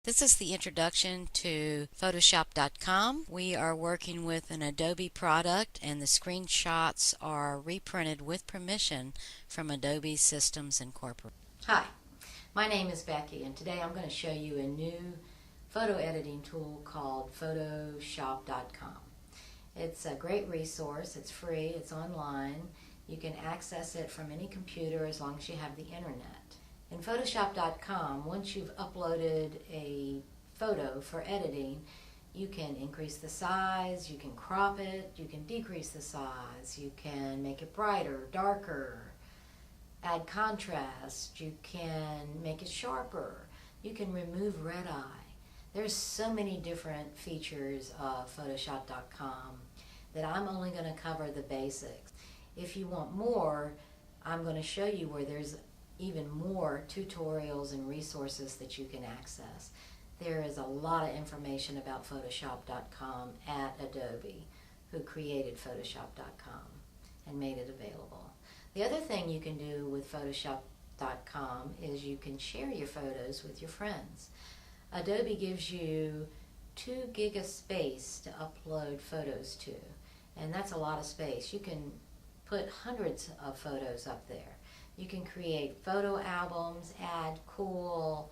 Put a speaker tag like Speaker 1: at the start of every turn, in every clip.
Speaker 1: This is the introduction to Photoshop.com. We are working with an Adobe product and the screenshots are reprinted with permission from Adobe Systems Incorporated. Hi, my name is Becky and today I'm going to show you a new photo editing tool called Photoshop.com. It's a great resource, it's free, it's online. You can access it from any computer as long as you have the internet. In Photoshop.com, once you've uploaded a photo for editing, you can increase the size, you can crop it, you can decrease the size, you can make it brighter, darker, add contrast, you can make it sharper, you can remove red eye. There's so many different features of Photoshop.com that I'm only going to cover the basics. If you want more, I'm going to show you where there's even more tutorials and resources that you can access. There is a lot of information about Photoshop.com at Adobe, who created Photoshop.com and made it available. The other thing you can do with Photoshop.com is you can share your photos with your friends. Adobe gives you 2 gig of space to upload photos to, and that's a lot of space. You can put hundreds of photos up there. You can create photo albums, add cool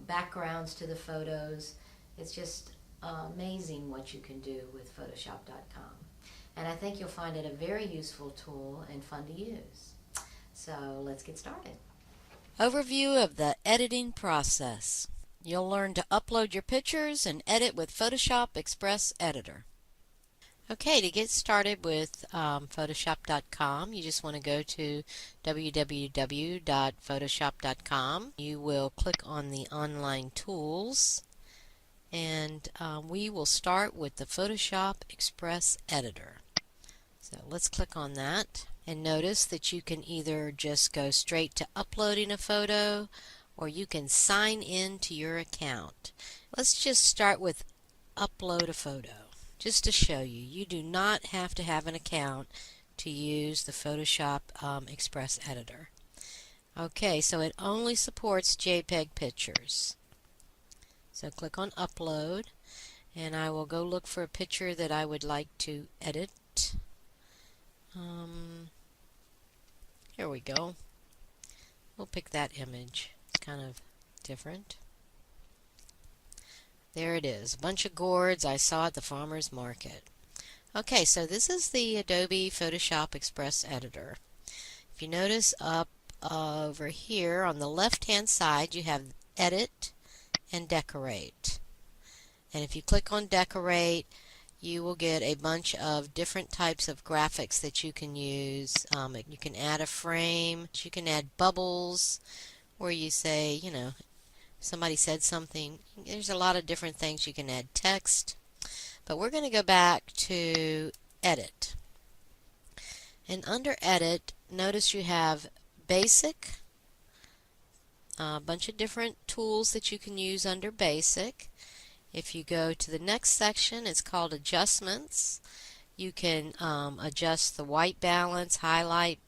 Speaker 1: backgrounds to the photos. It's just amazing what you can do with Photoshop.com. And I think you'll find it a very useful tool and fun to use. So let's get started. Overview of the editing process. You'll learn to upload your pictures and edit with Photoshop Express Editor. Okay, to get started with Photoshop.com, you just want to go to www.photoshop.com. You will click on the online tools, and we will start with the Photoshop Express Editor. So let's click on that, and notice that you can either just go straight to uploading a photo, or you can sign in to your account. Let's just start with upload a photo. Just to show you, you do not have to have an account to use the Photoshop Express Editor. Okay, so it only supports JPEG pictures. So click on Upload, and I will go look for a picture that I would like to edit. Here we go. We'll pick that image. It's kind of different. There it is, a bunch of gourds I saw at the farmer's market. Okay, so this is the Adobe Photoshop Express Editor. If you notice up over here on the left-hand side, you have Edit and Decorate. And if you click on Decorate, you will get a bunch of different types of graphics that you can use. You can add a frame, you can add bubbles, where you say, you know, somebody said something. There's a lot of different things. You can add text, but we're going to go back to Edit, and under Edit, notice you have Basic, a bunch of different tools that you can use under Basic. If you go to the next section, it's called Adjustments. You can adjust the white balance, highlight,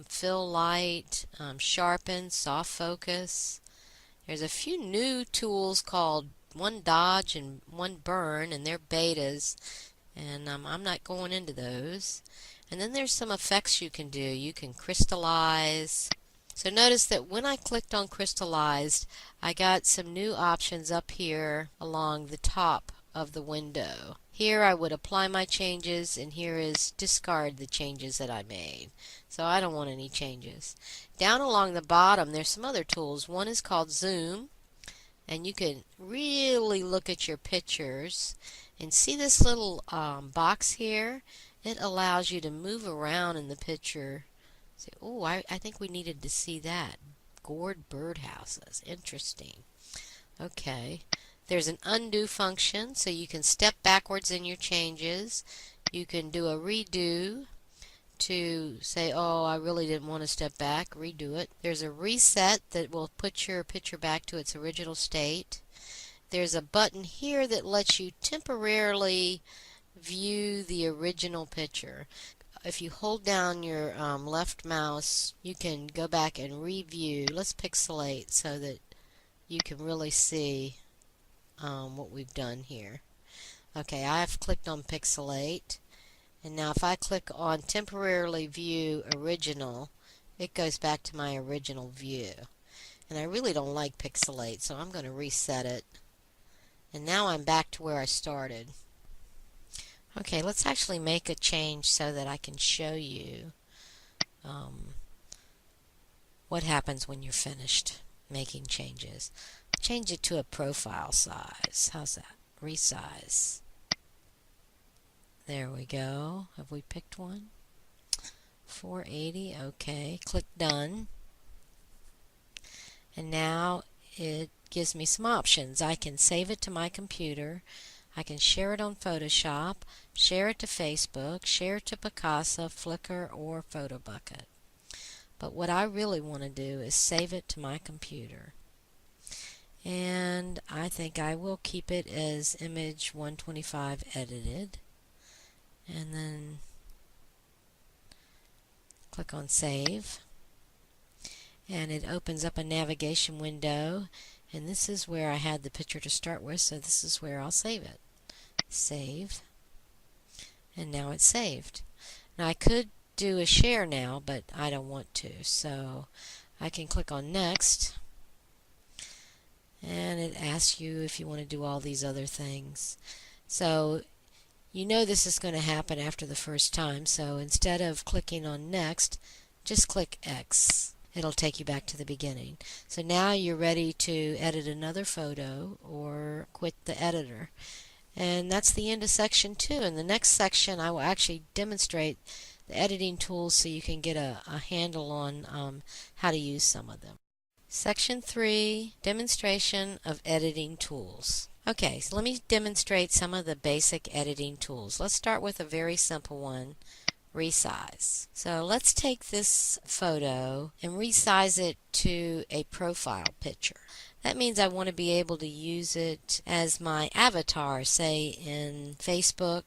Speaker 1: fill light, sharpen, soft focus. There's a few new tools called one dodge and one burn, and they're betas, and I'm not going into those. And then there's some effects you can do. You can crystallize. So notice that when I clicked on crystallized, I got some new options up here along the top of the window. Here I would apply my changes, and here is discard the changes that I made. So I don't want any changes. Down along the bottom there's some other tools. One is called Zoom, and you can really look at your pictures and see this little box here. It allows you to move around in the picture. Say, oh, I think we needed to see that. Gourd birdhouses. Interesting. Okay. There's an undo function, so you can step backwards in your changes. You can do a redo to say, oh, I really didn't want to step back, redo it. There's a reset that will put your picture back to its original state. There's a button here that lets you temporarily view the original picture. If you hold down your left mouse, you can go back and review. Let's pixelate so that you can really see what we've done here. Okay, I've clicked on Pixelate, and now if I click on Temporarily View Original, it goes back to my original view. And I really don't like Pixelate, so I'm going to reset it. And now I'm back to where I started. Okay, let's actually make a change so that I can show you what happens when you're finished making changes. Change it to a profile size. How's that? Resize. There we go. Have we picked one? 480. Okay. Click Done. And now it gives me some options. I can save it to my computer. I can share it on Photoshop, share it to Facebook, share it to Picasa, Flickr, or PhotoBucket. But what I really want to do is save it to my computer. And I think I will keep it as image 125 edited. And then click on Save. And it opens up a navigation window. And this is where I had the picture to start with, so this is where I'll save it. Save. And now it's saved. Now I could do a share now, but I don't want to. So I can click on Next. And it asks you if you want to do all these other things. So you know this is going to happen after the first time. So instead of clicking on Next, just click X. It'll take you back to the beginning. So now you're ready to edit another photo or quit the editor. And that's the end of section 2. In the next section I will actually demonstrate the editing tools so you can get a handle on how to use some of them. Section 3, Demonstration of Editing Tools. Okay, so let me demonstrate some of the basic editing tools. Let's start with a very simple one, Resize. So let's take this photo and resize it to a profile picture. That means I want to be able to use it as my avatar, say in Facebook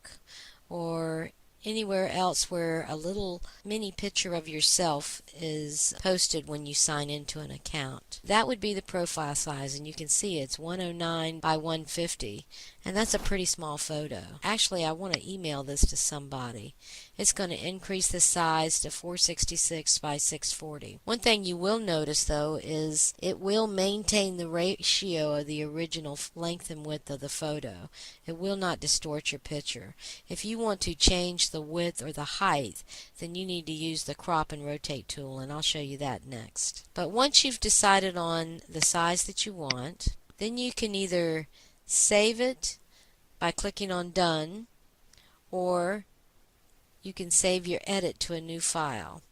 Speaker 1: or anywhere else where a little mini picture of yourself is posted when you sign into an account. That would be the profile size, and you can see it's 109 by 150, and that's a pretty small photo. Actually, I want to email this to somebody. It's going to increase the size to 466 by 640. One thing you will notice though is it will maintain the ratio of the original length and width of the photo. It will not distort your picture. If you want to change the width or the height, then you need to use the crop and rotate tool, and I'll show you that next. But once you've decided on the size that you want, then you can either save it by clicking on Done, or you can save your edit to a new file.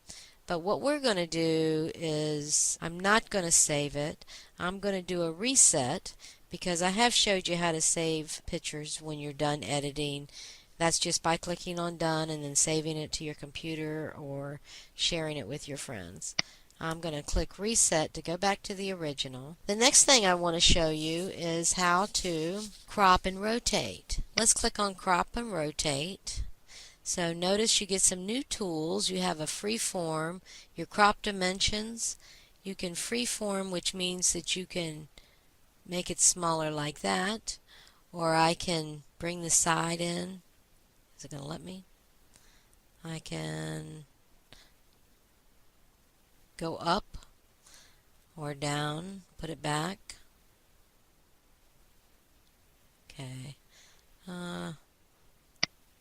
Speaker 1: But what we're going to do is, I'm not going to save it. I'm going to do a reset, because I have showed you how to save pictures when you're done editing. That's just by clicking on Done and then saving it to your computer or sharing it with your friends. I'm going to click Reset to go back to the original. The next thing I want to show you is how to crop and rotate. Let's click on Crop and Rotate. So notice you get some new tools. You have a freeform, your crop dimensions. You can freeform, which means that you can make it smaller like that, or I can bring the side in. Is it going to let me? I can go up or down, put it back. Okay.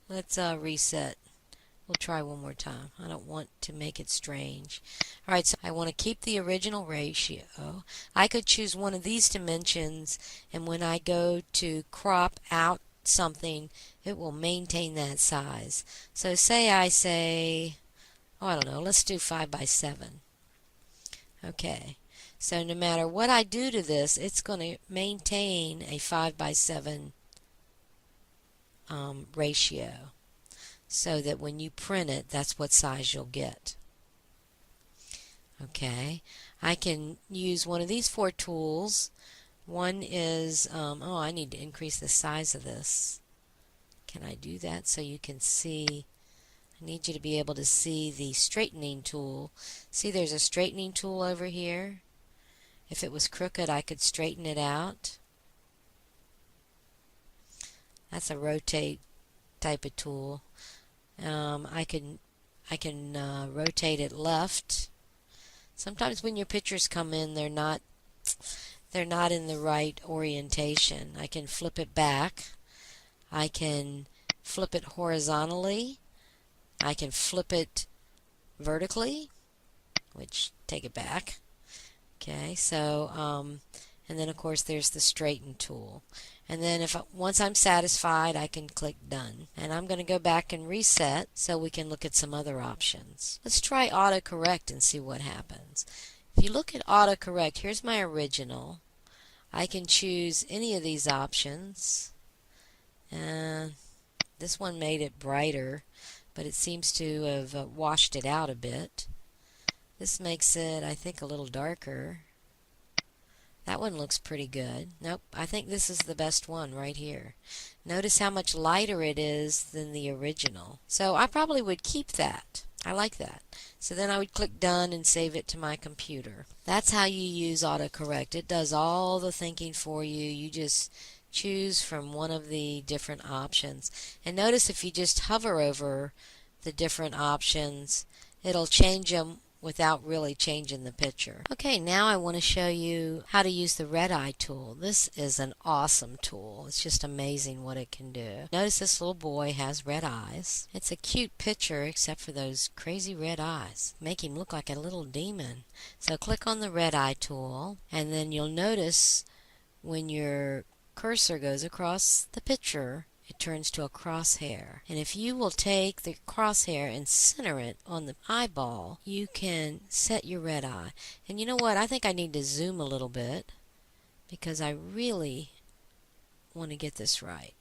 Speaker 1: Let's reset. We'll try one more time. I don't want to make it strange. Alright, so I want to keep the original ratio. I could choose one of these dimensions, and when I go to crop out something, it will maintain that size. So say I say, oh, I don't know, let's do 5 by 7. Okay, so no matter what I do to this, it's going to maintain a 5 by 7 ratio, so that when you print it, that's what size you'll get. Okay, I can use one of these 4 tools. One is, oh, I need to increase the size of this. Can I do that so you can see? I need you to be able to see the straightening tool. See, there's a straightening tool over here, If it was crooked, I could straighten it out. That's a rotate type of tool. I can rotate it left. Sometimes when your pictures come in, they're not in the right orientation. I can flip it back. I can flip it horizontally. I can flip it vertically, which take it back. Okay, so and then of course there's the straighten tool. And then once I'm satisfied, I can click done. And I'm going to go back and reset so we can look at some other options. Let's try autocorrect and see what happens. If you look at autocorrect, here's my original. I can choose any of these options. And this one made it brighter, but it seems to have washed it out a bit. This makes it, I think, a little darker. That one looks pretty good. Nope, I think this is the best one right here. Notice how much lighter it is than the original. So I probably would keep that. I like that. So then I would click done and save it to my computer. That's how you use autocorrect. It does all the thinking for you. You just choose from one of the different options. And notice if you just hover over the different options, it'll change them without really changing the picture. Okay, now I want to show you how to use the red eye tool. This is an awesome tool. It's just amazing what it can do. Notice this little boy has red eyes. It's a cute picture except for those crazy red eyes. Make him look like a little demon. So click on the red eye tool, and then you'll notice when your cursor goes across the picture, it turns to a crosshair. And if you will take the crosshair and center it on the eyeball, you can set your red eye. And you know what? I think I need to zoom a little bit because I really want to get this right.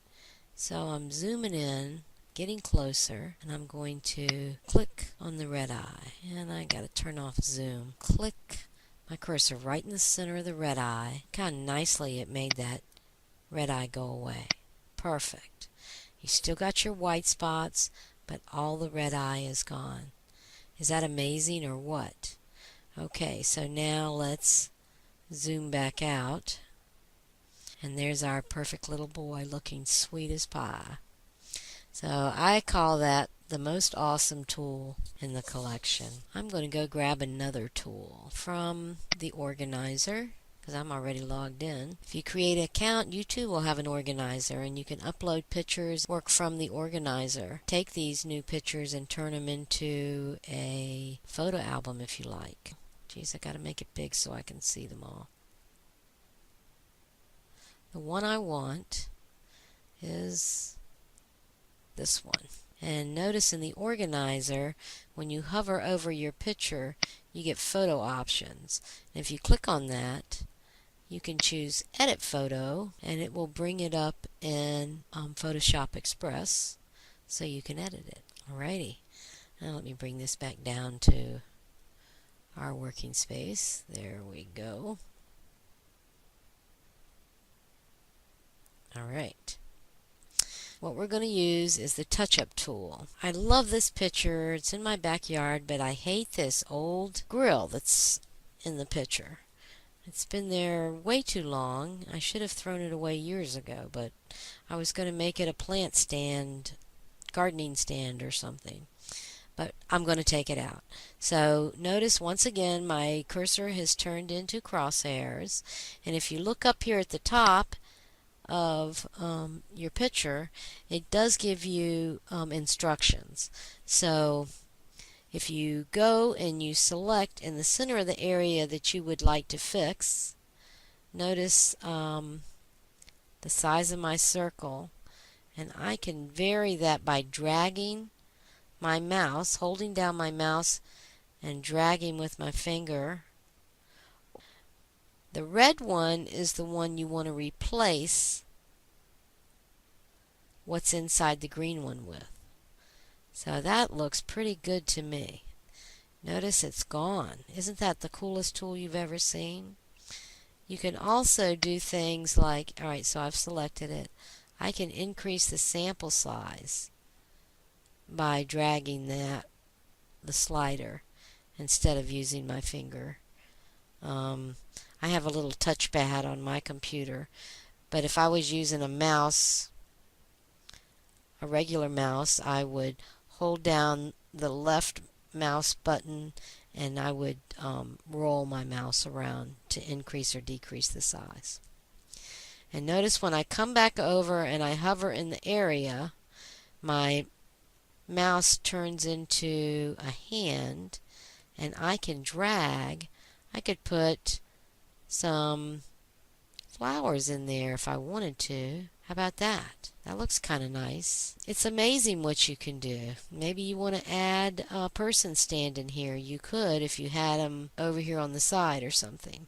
Speaker 1: So I'm zooming in, getting closer, and I'm going to click on the red eye. And I got to turn off zoom. Click my cursor right in the center of the red eye. Kind of nicely it made that red eye go away. Perfect. You still got your white spots, but all the red eye is gone. Is that amazing or what? Okay, so now let's zoom back out. And there's our perfect little boy looking sweet as pie. So I call that the most awesome tool in the collection. I'm going to go grab another tool from the organizer, because I'm already logged in. If you create an account, you too will have an organizer, and you can upload pictures, work from the organizer. Take these new pictures and turn them into a photo album if you like. Geez, I got to make it big so I can see them all. The one I want is this one. And notice in the organizer, when you hover over your picture, you get photo options. And if you click on that, you can choose Edit Photo, and it will bring it up in Photoshop Express so you can edit it. Alrighty. Now let me bring this back down to our working space. There we go. Alright. What we're going to use is the touch-up tool. I love this picture. It's in my backyard, but I hate this old grill that's in the picture. It's been there way too long. I should have thrown it away years ago, but I was going to make it a plant stand, gardening stand or something. But I'm going to take it out. So notice once again my cursor has turned into crosshairs. And if you look up here at the top of your picture, it does give you instructions. So if you go and you select in the center of the area that you would like to fix, notice the size of my circle, and I can vary that by dragging my mouse, holding down my mouse and dragging with my finger. The red one is the one you want to replace what's inside the green one with. So that looks pretty good to me. Notice it's gone. Isn't that the coolest tool you've ever seen? You can also do things like, alright, so I've selected it. I can increase the sample size by dragging the slider instead of using my finger. I have a little touchpad on my computer, but if I was using a mouse, a regular mouse, I would hold down the left mouse button and I would roll my mouse around to increase or decrease the size. And notice when I come back over and I hover in the area, my mouse turns into a hand and I can drag. I could put some flowers in there if I wanted to. How about that? That looks kind of nice. It's amazing what you can do. Maybe you want to add a person standing here. You could if you had them over here on the side or something.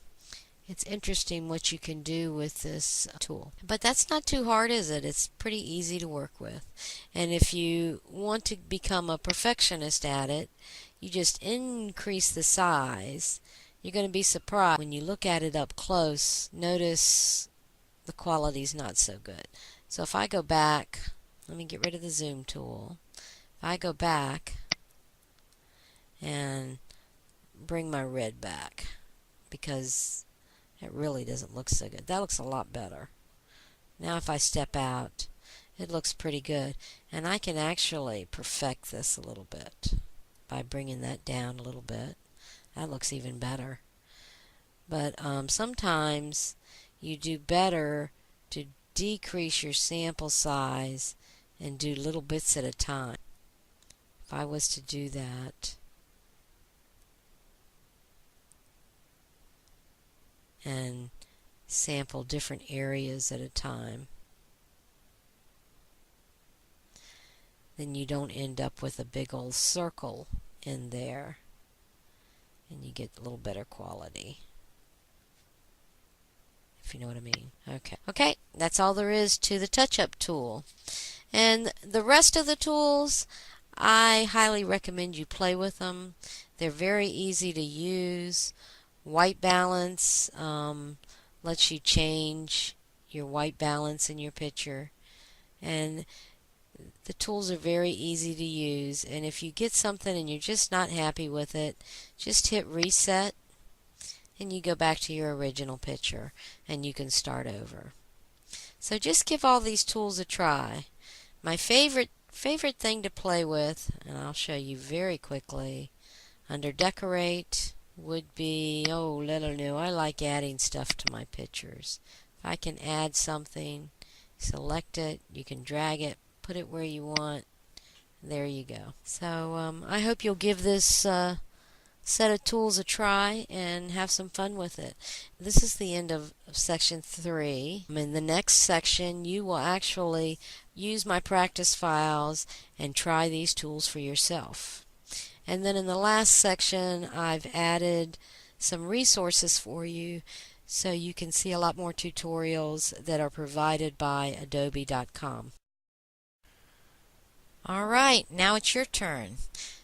Speaker 1: It's interesting what you can do with this tool. But that's not too hard, is it? It's pretty easy to work with. And if you want to become a perfectionist at it, you just increase the size. You're going to be surprised when you look at it up close. Notice the quality's not so good. So if I go back, let me get rid of the zoom tool. If I go back and bring my red back, because it really doesn't look so good. That looks a lot better. Now if I step out, it looks pretty good. And I can actually perfect this a little bit by bringing that down a little bit. That looks even better. But sometimes you do better to decrease your sample size and do little bits at a time. If I was to do that and sample different areas at a time, then you don't end up with a big old circle in there and you get a little better quality, if you know what I mean. Okay, that's all there is to the touch-up tool. And the rest of the tools, I highly recommend you play with them. They're very easy to use. White balance lets you change your white balance in your picture. And the tools are very easy to use. And if you get something and you're just not happy with it, just hit reset and you go back to your original picture and you can start over. So just give all these tools a try. My favorite thing to play with, and I'll show you very quickly, under Decorate would be, I don't know, I like adding stuff to my pictures. If I can add something, select it, you can drag it, put it where you want, there you go. So I hope you'll give this set of tools a try and have some fun with it. This is the end of section 3. In the next section you will actually use my practice files and try these tools for yourself. And then in the last section I've added some resources for you so you can see a lot more tutorials that are provided by adobe.com. Alright, now it's your turn.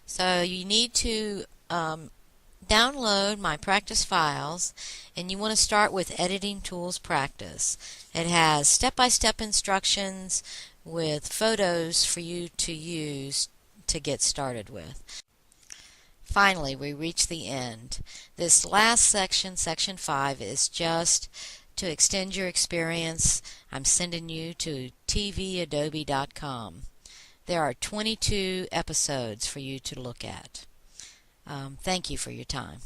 Speaker 1: So you need to download my practice files, and you want to start with Editing Tools Practice. It has step-by-step instructions with photos for you to use to get started with. Finally, we reach the end. This last section, section 5, is just to extend your experience. I'm sending you to tvadobe.com. There are 22 episodes for you to look at. Thank you for your time.